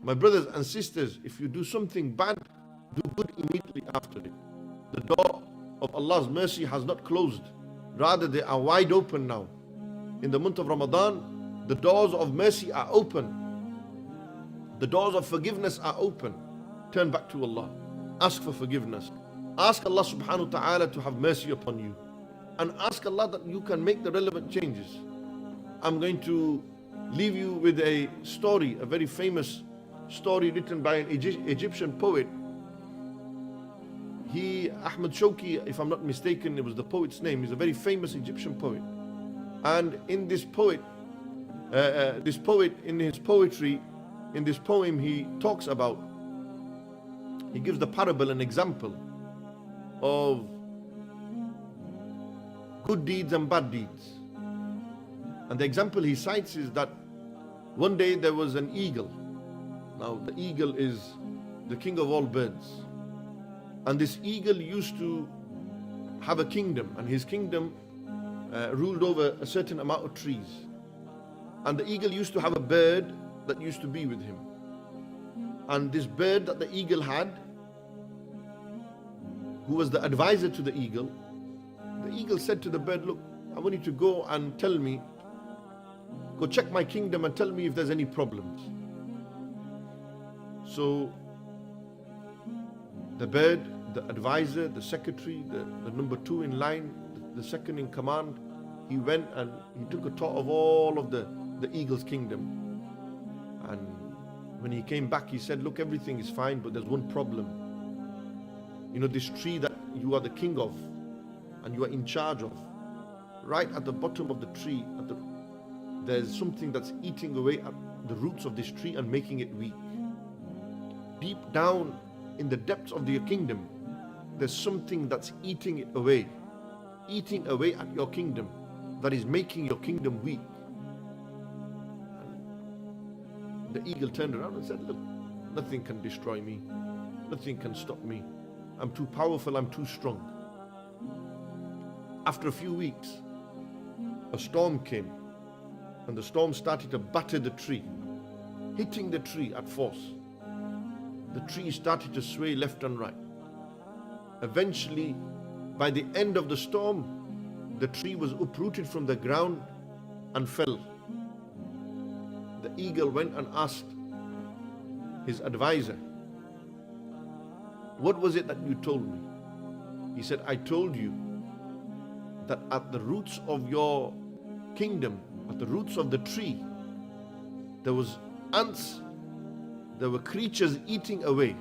My brothers and sisters, if you do something bad, do good immediately after it. The door of Allah's mercy has not closed. Rather, they are wide open now. In the month of Ramadan, the doors of mercy are open. The doors of forgiveness are open. Turn back to Allah. Ask for forgiveness. Ask Allah subhanahu wa ta'ala to have mercy upon you. And ask Allah that you can make the relevant changes. I'm going to leave you with a story, a very famous story written by an Egyptian poet. Ahmad Shawki, if I'm not mistaken, it was the poet's name. He's a very famous Egyptian poet. And in this poet, in his poetry, in this poem, he talks about, he gives the parable, an example of good deeds and bad deeds. And the example he cites is that one day there was an eagle. Now the eagle is the king of all birds. And this eagle used to have a kingdom, and his kingdom ruled over a certain amount of trees. And the eagle used to have a bird that used to be with him. And this bird that the eagle had, who was the advisor to the eagle said to the bird, look, I want you to go and tell me, go check my kingdom and tell me if there's any problems. So the bird, the advisor, the secretary, the number 2 in line, the second in command, he went and he took a tour of all of the eagle's kingdom. And when he came back, he said, look, everything is fine, but there's one problem. You know, this tree that you are the king of and you are in charge of, right at the bottom of the tree, there's something that's eating away at the roots of this tree and making it weak. Deep down in the depths of your kingdom, there's something that's eating it away, eating away at your kingdom, that is making your kingdom weak. And the eagle turned around and said, look, nothing can destroy me. Nothing can stop me. I'm too powerful, I'm too strong. After a few weeks, a storm came, and the storm started to batter the tree, hitting the tree at force. The tree started to sway left and right. Eventually, by the end of the storm, the tree was uprooted from the ground and fell. The eagle went and asked his advisor, what was it that you told me? He said, I told you that at the roots of your kingdom, at the roots of the tree, there was ants, there were creatures eating away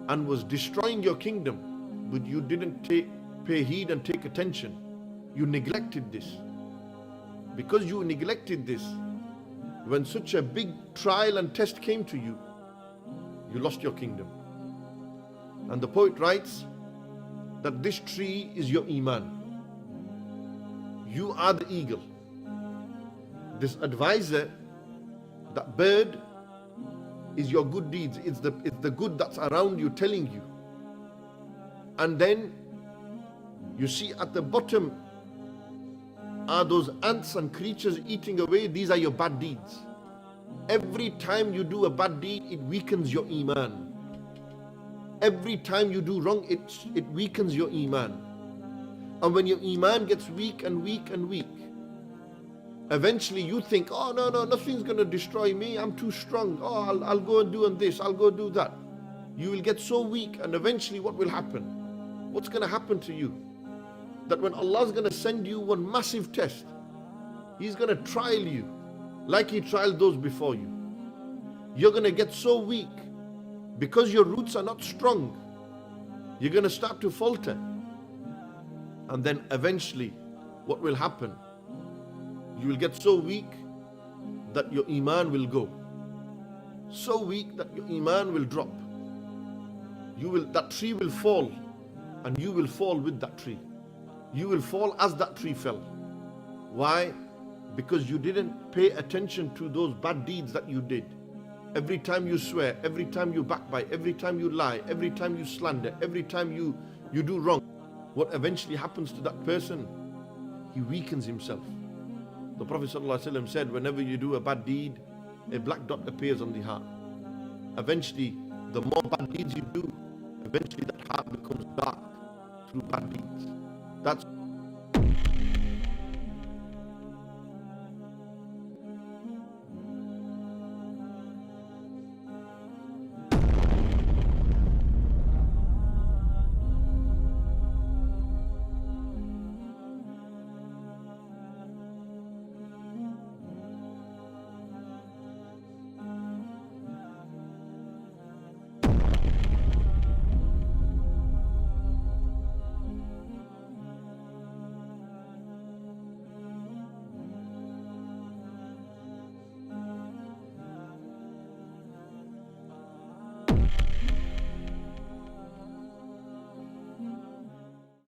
and was destroying your kingdom, but you didn't pay heed and take attention. You neglected this. Because you neglected this, when such a big trial and test came to you, you lost your kingdom. And the poet writes that this tree is your Iman. You are the eagle. This advisor, that bird, is your good deeds. It's the good that's around you telling you. And then you see at the bottom are those ants and creatures eating away. These are your bad deeds. Every time you do a bad deed, it weakens your Iman. Every time you do wrong, it weakens your Iman. And when your Iman gets weak and weak and weak, eventually you think, oh no, nothing's going to destroy me, I'm too strong, oh I'll go and do this, I'll go do that. You will get so weak, and eventually what will happen? What's going to happen to you? That when Allah's going to send you one massive test, He's going to trial you like He trialed those before you. You're going to get so weak because your roots are not strong. You're going to start to falter. And then eventually what will happen? You will get so weak that your Iman will go. So weak that your Iman will drop. That tree will fall, and you will fall with that tree. You will fall as that tree fell. Why? Because you didn't pay attention to those bad deeds that you did. Every time you swear, every time you backbite, every time you lie, every time you slander, every time you do wrong, what eventually happens to that person? He weakens himself. The Prophet ﷺ said, whenever you do a bad deed, a black dot appears on the heart. eventually the more bad deeds you do, eventually that heart becomes dark through bad deeds. That's